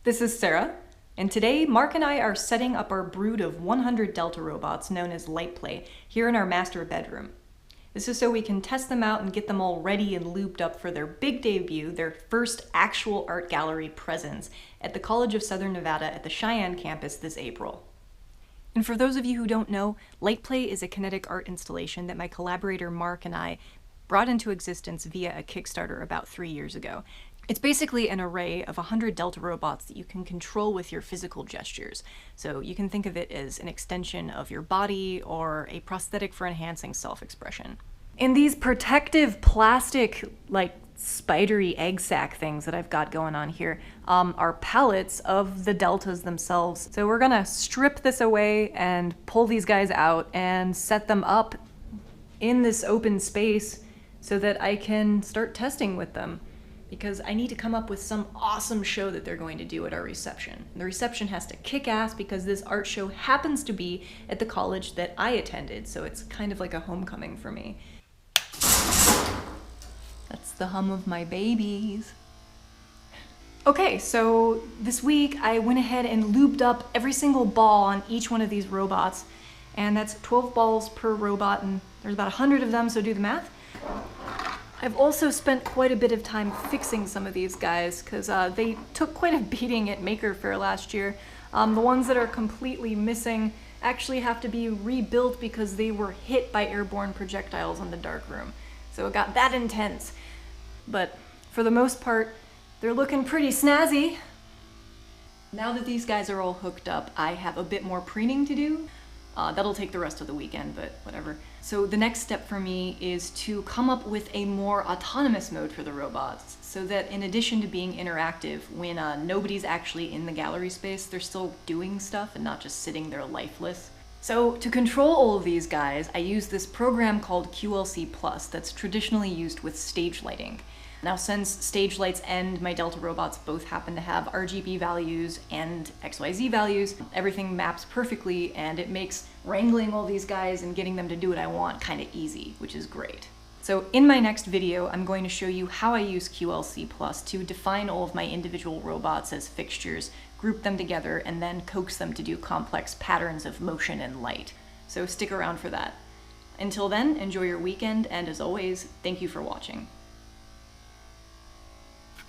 This is Sarah, and today Mark and I are setting up our brood of 100 Delta robots known as Light Play here in our master bedroom. This is so we can test them out and get them all ready and looped up for their big debut, their first actual art gallery presence at the College of Southern Nevada at the Cheyenne campus this April. And for those of you who don't know, Light Play is a kinetic art installation that my collaborator Mark and I brought into existence via a Kickstarter about 3 years ago. It's basically an array of 100 Delta robots that you can control with your physical gestures. So you can think of it as an extension of your body or a prosthetic for enhancing self-expression. And these protective plastic, like spidery egg sac things that I've got going on here are pellets of the Deltas themselves. So we're gonna strip this away and pull these guys out and set them up in this open space so that I can start testing with them. Because I need to come up with some awesome show that they're going to do at our reception. And the reception has to kick ass because this art show happens to be at the college that I attended, so it's kind of like a homecoming for me. That's the hum of my babies. Okay, so this week I went ahead and lubed up every single ball on each one of these robots, and that's 12 balls per robot, and there's about 100 of them, so do the math. I've also spent quite a bit of time fixing some of these guys because they took quite a beating at Maker Faire last year. The ones that are completely missing actually have to be rebuilt because they were hit by airborne projectiles in the darkroom. So it got that intense. But for the most part, they're looking pretty snazzy. Now that these guys are all hooked up, I have a bit more preening to do. That'll take the rest of the weekend, but whatever. So the next step for me is to come up with a more autonomous mode for the robots, so that in addition to being interactive, when nobody's actually in the gallery space, they're still doing stuff and not just sitting there lifeless. So to control all of these guys, I use this program called QLC Plus that's traditionally used with stage lighting. Now, since stage lights and my Delta robots both happen to have RGB values and XYZ values, everything maps perfectly, and it makes wrangling all these guys and getting them to do what I want kind of easy, which is great. So in my next video, I'm going to show you how I use QLC Plus to define all of my individual robots as fixtures, group them together, and then coax them to do complex patterns of motion and light. So stick around for that. Until then, enjoy your weekend, and as always, thank you for watching.